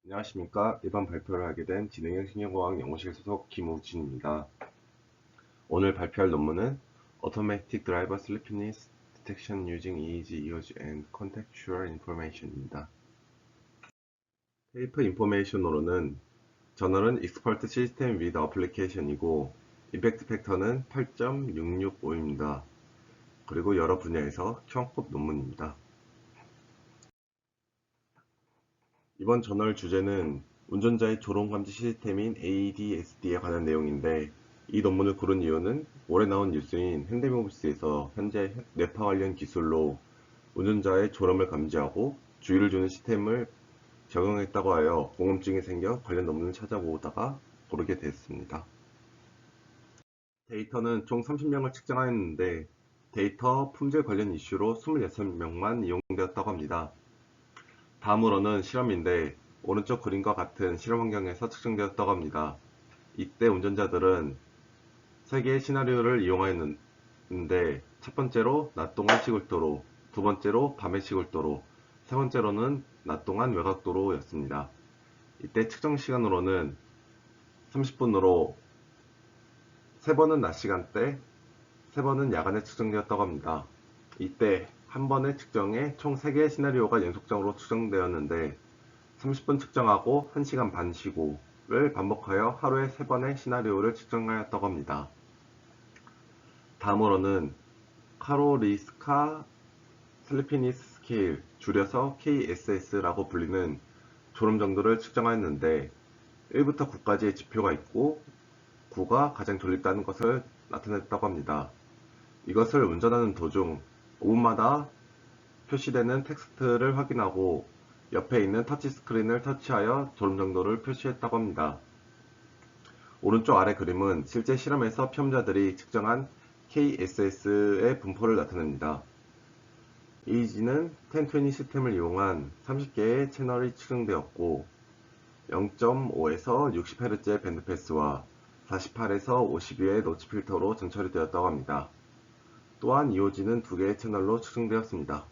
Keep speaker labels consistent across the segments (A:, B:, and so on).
A: 안녕하십니까. 이번 발표를 하게 된 진행형 신경과학 연구실 소속 김우진입니다. 오늘 발표할 논문은 Automatic Driver Sleepiness Detection Using EEG, EOG and Contextual Information입니다. 페이퍼 인포메이션으로는 저널은 Expert System with Application이고 임팩트 팩터는 8.665입니다. 그리고 여러 분야에서 최원급 논문입니다. 이번 저널 주제는 운전자의 졸음감지 시스템인 ADSD에 관한 내용인데, 이 논문을 고른 이유는 올해 나온 뉴스인 현대모비스에서 현재 뇌파 관련 기술로 운전자의 졸음을 감지하고 주의를 주는 시스템을 적용했다고 하여 궁금증이 생겨 관련 논문을 찾아보다가 고르게 됐습니다. 데이터는 총 30명을 측정하였는데 데이터 품질 관련 이슈로 26명만 이용되었다고 합니다. 다음으로는 실험인데 오른쪽 그림과 같은 실험 환경에서 측정되었다고 합니다. 이때 운전자들은 3개의 시나리오를 이용하였는데 첫 번째로 낮 동안 시골도로, 두 번째로 밤의 시골도로, 세 번째로는 낮 동안 외곽도로였습니다. 이때 측정 시간으로는 30분으로 3번은 낮 시간대, 3번은 야간에 측정되었다고 합니다. 이때 한 번의 측정에 총 3개의 시나리오가 연속적으로 측정되었는데 30분 측정하고 1시간 반 쉬고를 반복하여 하루에 3번의 시나리오를 측정하였다고 합니다. 다음으로는 카로리스카 슬리피니스 스케일, 줄여서 KSS라고 불리는 졸음 정도를 측정하였는데 1부터 9까지의 지표가 있고 9가 가장 졸립다는 것을 나타냈다고 합니다. 이것을 운전하는 도중 5분마다 표시되는 텍스트를 확인하고 옆에 있는 터치 스크린을 터치하여 졸음 정도를 표시했다고 합니다. 오른쪽 아래 그림은 실제 실험에서 피험자들이 측정한 KSS의 분포를 나타냅니다. EEG는 1020 시스템을 이용한 30개의 채널이 측정되었고 0.5에서 60Hz의 밴드패스와 48에서 52의 노치 필터로 전처리 되었다고 합니다. 또한 EOG는 2개의 채널로 측정되었습니다.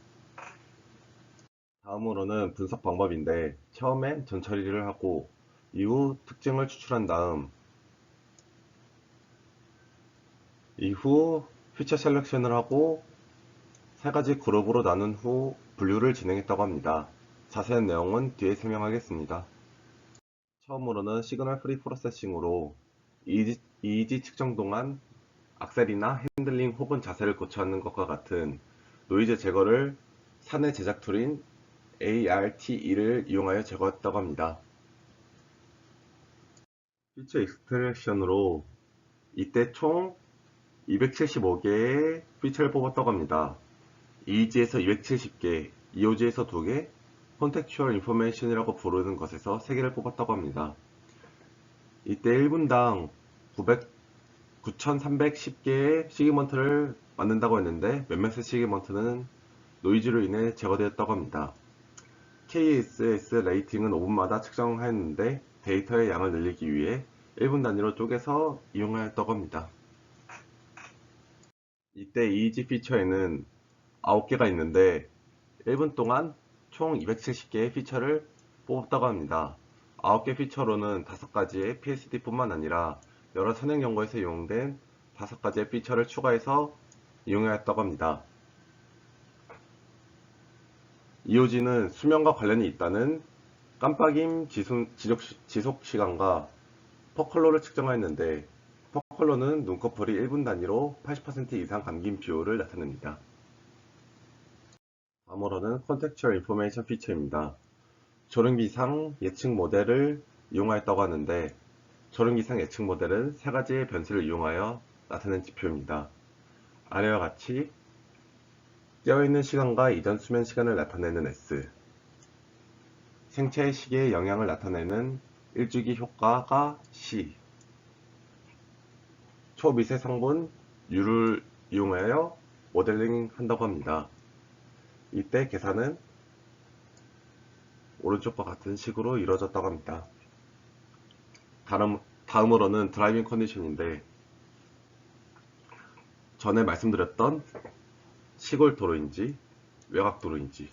A: 다음으로는 분석 방법인데 처음엔 전처리를 하고 이후 특징을 추출한 다음 이후 피처 셀렉션을 하고 3가지 그룹으로 나눈 후 분류를 진행했다고 합니다. 자세한 내용은 뒤에 설명하겠습니다. 처음으로는 시그널 프리 프로세싱으로 EEG 측정 동안 악셀이나 핸들링 혹은 자세를 고쳐하는 것과 같은 노이즈 제거를 사내 제작 툴인 ARTE를 이용하여 제거했다고 합니다. 피처 익스트랙션으로 이때 총 275개의 피처를 뽑았다고 합니다. EEG에서 270개, EOG에서 2개, Contextual Information이라고 부르는 것에서 3개를 뽑았다고 합니다. 이때 1분당 9,310개의 시그먼트를 만든다고 했는데 몇몇의 시그먼트는 노이즈로 인해 제거되었다고 합니다. KSS 레이팅은 5분마다 측정하였는데 데이터의 양을 늘리기 위해 1분 단위로 쪼개서 이용하였다고 합니다. 이때 EEG 피처에는 9개가 있는데 1분 동안 총 270개의 피처를 뽑았다고 합니다. 9개 피처로는 5가지의 PSD 뿐만 아니라 여러 선행 연구에서 이용된 5가지의 피처를 추가해서 이용하였다고 합니다. EOG는 수면과 관련이 있다는 깜빡임 지속 시간과 퍼컬로를 측정하였는데 퍼컬로는 눈꺼풀이 1분 단위로 80% 이상 감긴 비율을 나타냅니다. 다음으로는 Contextual Information 피처입니다. 졸음기상 예측 모델을 이용하였다고 하는데 졸음기상 예측 모델은 3가지의 변수를 이용하여 나타낸 지표입니다. 아래와 같이 깨어있는 시간과 이전 수면 시간을 나타내는 S, 생체 시계의 영향을 나타내는 일주기 효과가 C, 초미세 성분 U를 이용하여 모델링 한다고 합니다. 이때 계산은 오른쪽과 같은 식으로 이루어졌다고 합니다. 다음으로는 드라이빙 컨디션인데 전에 말씀드렸던 시골 도로인지 외곽 도로인지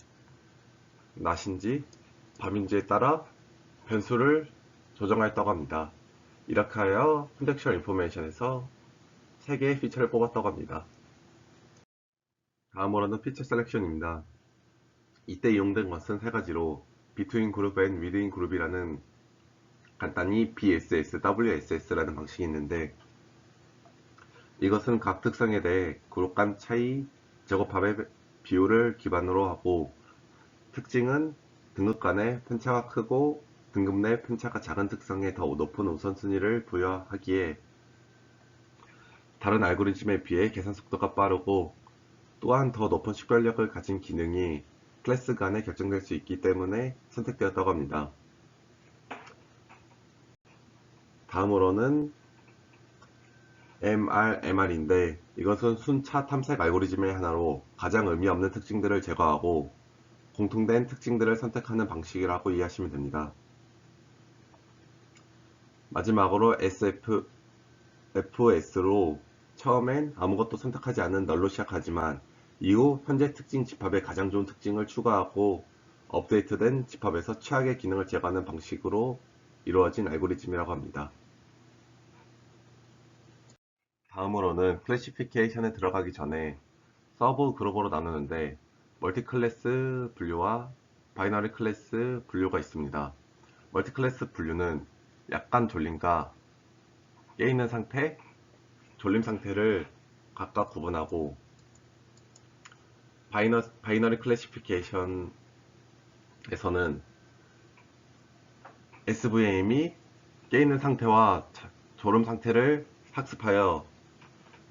A: 낮인지 밤인지에 따라 변수를 조정하였다고 합니다. 이렇게 하여 콘텍스추얼 인포메이션에서 3개의 피처를 뽑았다고 합니다. 다음으로는 피처 셀렉션입니다. 이때 이용된 것은 3가지로 Between Group and Within Group이라는 간단히 BSS, WSS라는 방식이 있는데, 이것은 각 특성에 대해 그룹 간 차이, 제곱합의 비율을 기반으로 하고, 특징은 등급 간의 편차가 크고 등급 내 편차가 작은 특성에 더 높은 우선순위를 부여하기에 다른 알고리즘에 비해 계산 속도가 빠르고, 또한 더 높은 식별력을 가진 기능이 클래스 간에 결정될 수 있기 때문에 선택되었다고 합니다. 다음으로는 MR인데, 이것은 순차 탐색 알고리즘의 하나로 가장 의미 없는 특징들을 제거하고 공통된 특징들을 선택하는 방식이라고 이해하시면 됩니다. 마지막으로 FS로 처음엔 아무것도 선택하지 않은 널로 시작하지만 이후 현재 특징 집합에 가장 좋은 특징을 추가하고 업데이트된 집합에서 최악의 기능을 제거하는 방식으로 이루어진 알고리즘이라고 합니다. 다음으로는 클래시피케이션에 들어가기 전에 서브 그룹으로 나누는데 멀티클래스 분류와 바이너리 클래스 분류가 있습니다. 멀티클래스 분류는 약간 졸림과 깨있는 상태, 졸림 상태를 각각 구분하고, 바이너리 클래시피케이션에서는 SVM이 깨있는 상태와 졸음 상태를 학습하여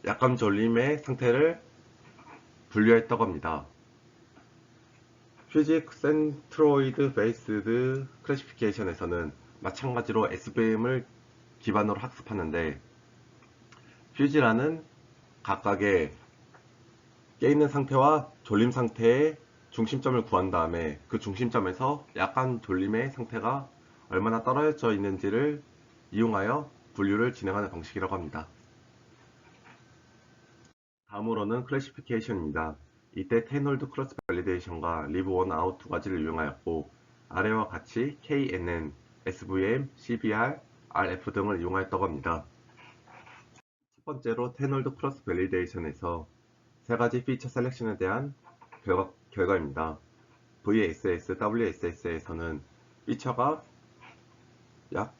A: 약간 졸림의 상태를 분류했다고 합니다. 퓨직 센트로이드 베이스드 클래시피케이션에서는 마찬가지로 SVM을 기반으로 학습하는데, 퓨지라는 각각의 깨있는 상태와 졸림 상태의 중심점을 구한 다음에 그 중심점에서 약간 졸림의 상태가 얼마나 떨어져 있는지를 이용하여 분류를 진행하는 방식이라고 합니다. 다음으로는 클래시피케이션입니다. 이때 테이놀드 크로스 밸리데이션과 리브 원 아웃 두 가지를 이용하였고, 아래와 같이 KNN, SVM, CBR, RF 등을 이용하였다고 합니다. 첫 번째로 테이놀드 크로스 밸리데이션에서 세 가지 피처 셀렉션에 대한 결과입니다. VSS, WSS에서는 피처가 약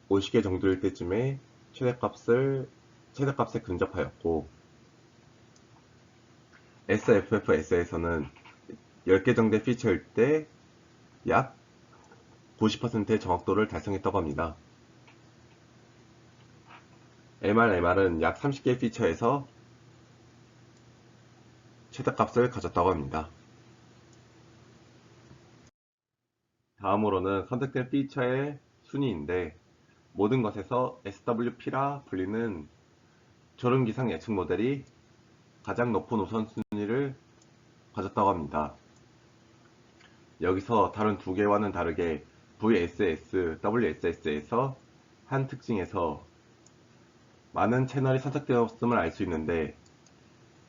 A: 50개 정도일 때쯤에 최대값에 근접하였고, SFFS에서는 10개 정도의 피처일 때 약 90%의 정확도를 달성했다고 합니다. MR은 약 30개의 피처에서 최대값을 가졌다고 합니다. 다음으로는 선택된 피처의 순위인데, 모든 것에서 SWP라 불리는 졸음기상 예측 모델이 가장 높은 우선순위를 가졌다고 합니다. 여기서 다른 두 개와는 다르게 VSS, WSS에서 한 특징에서 많은 채널이 선택되었음을 알 수 있는데,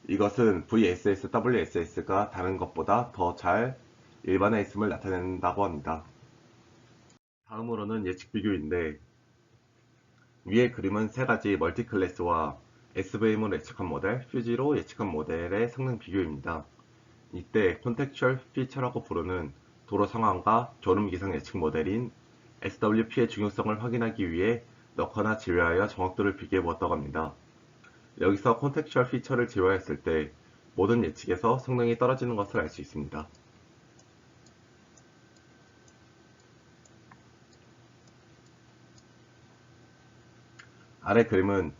A: 이것은 VSS, WSS가 다른 것보다 더 잘 일반화했음을 나타낸다고 합니다. 다음으로는 예측 비교인데, 위의 그림은 세 가지 멀티클래스와 SVM으로 예측한 모델, 퓨지로 예측한 모델의 성능 비교입니다. 이때 콘텍스추얼 피처라고 부르는 도로 상황과 졸음 기상 예측 모델인 SWP의 중요성을 확인하기 위해 넣거나 제외하여 정확도를 비교해 보았다고 합니다. 여기서 콘텍스추얼 피처를 제외했을 때 모든 예측에서 성능이 떨어지는 것을 알 수 있습니다. 아래 그림은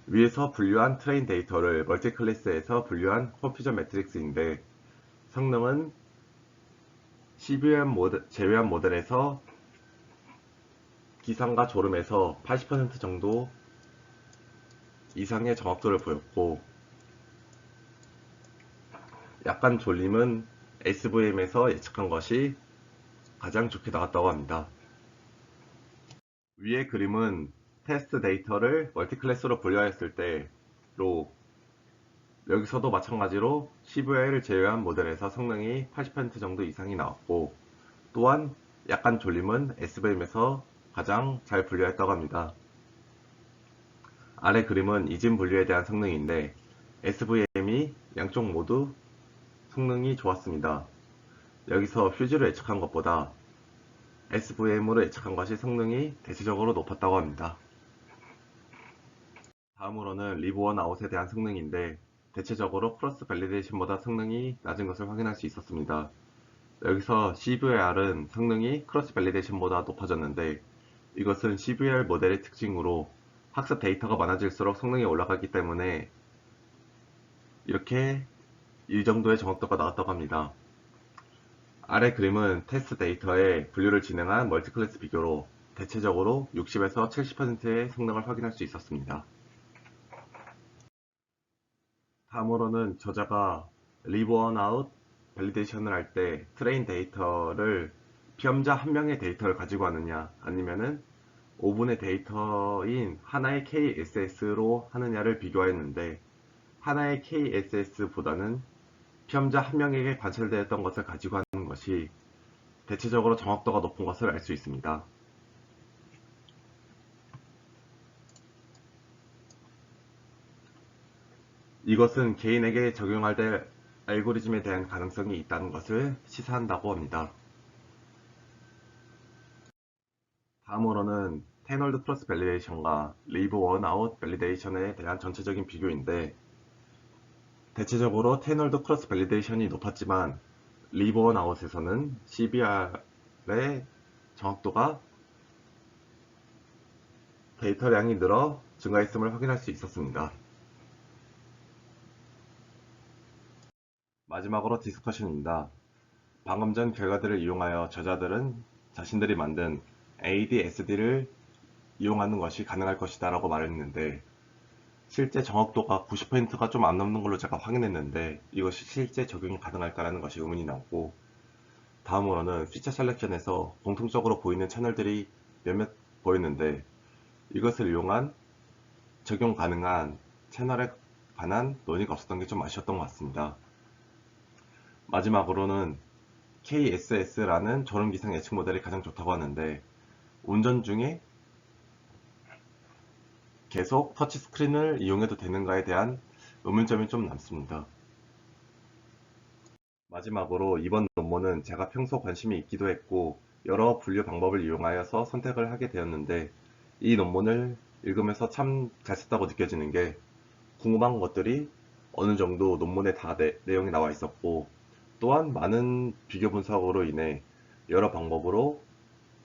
A: 위에서 분류한 트레인 데이터를 멀티클래스에서 분류한 컨퓨전 매트릭스인데, 성능은 제외한 모델에서 기상과 졸음에서 80% 정도 이상의 정확도를 보였고, 약간 졸림은 SVM에서 예측한 것이 가장 좋게 나왔다고 합니다. 위의 그림은 테스트 데이터를 멀티클래스로 분류했을 때로, 여기서도 마찬가지로 CVI를 제외한 모델에서 성능이 80% 정도 이상이 나왔고, 또한 약간 졸림은 SVM에서 가장 잘 분류했다고 합니다. 아래 그림은 이진 분류에 대한 성능인데 SVM이 양쪽 모두 성능이 좋았습니다. 여기서 퓨즈로 예측한 것보다 SVM으로 예측한 것이 성능이 대체적으로 높았다고 합니다. 다음으로는 리브원 아웃에 대한 성능인데 대체적으로 크로스 밸리데이션보다 성능이 낮은 것을 확인할 수 있었습니다. 여기서 CVR은 성능이 크로스 밸리데이션보다 높아졌는데 이것은 CVR 모델의 특징으로 학습 데이터가 많아질수록 성능이 올라가기 때문에 이렇게 이 정도의 정확도가 나왔다고 합니다. 아래 그림은 테스트 데이터의 분류를 진행한 멀티클래스 비교로 대체적으로 60에서 70%의 성능을 확인할 수 있었습니다. 다음으로는 저자가 리본 아웃 밸리데이션을 할 때 트레인 데이터를 피험자 한 명의 데이터를 가지고 하느냐 아니면은 5분의 데이터인 하나의 KSS로 하느냐를 비교하였는데 하나의 KSS보다는 피험자 한 명에게 관찰되었던 것을 가지고 하는 것이 대체적으로 정확도가 높은 것을 알 수 있습니다. 이것은 개인에게 적용할 때 알고리즘에 대한 가능성이 있다는 것을 시사한다고 합니다. 다음으로는 테널드 크로스 밸리데이션과 리브 원 아웃 밸리데이션에 대한 전체적인 비교인데 대체적으로 테널드 크로스 밸리데이션이 높았지만 리브 원 아웃에서는 CBR의 정확도가 데이터량이 늘어 증가했음을 확인할 수 있었습니다. 마지막으로 디스커션입니다. 방금 전 결과들을 이용하여 저자들은 자신들이 만든 ADSD를 이용하는 것이 가능할 것이다 라고 말했는데 실제 정확도가 90%가 좀 안 넘는 걸로 제가 확인했는데 이것이 실제 적용이 가능할까라는 것이 의문이 나고 다음으로는 피처 셀렉션에서 공통적으로 보이는 채널들이 몇몇 보였는데 이것을 이용한 적용 가능한 채널에 관한 논의가 없었던 게 좀 아쉬웠던 것 같습니다. 마지막으로는 KSS라는 졸음기상 예측 모델이 가장 좋다고 하는데 운전 중에 계속 터치 스크린을 이용해도 되는가에 대한 의문점이 좀 남습니다. 마지막으로 이번 논문은 제가 평소 관심이 있기도 했고 여러 분류 방법을 이용하여서 선택을 하게 되었는데 이 논문을 읽으면서 참 잘 썼다고 느껴지는 게 궁금한 것들이 어느 정도 논문에 다 내용이 나와 있었고 또한 많은 비교 분석으로 인해 여러 방법으로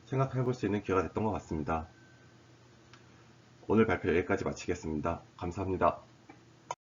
A: 생각해 볼 수 있는 기회가 됐던 것 같습니다. 오늘 발표 여기까지 마치겠습니다. 감사합니다.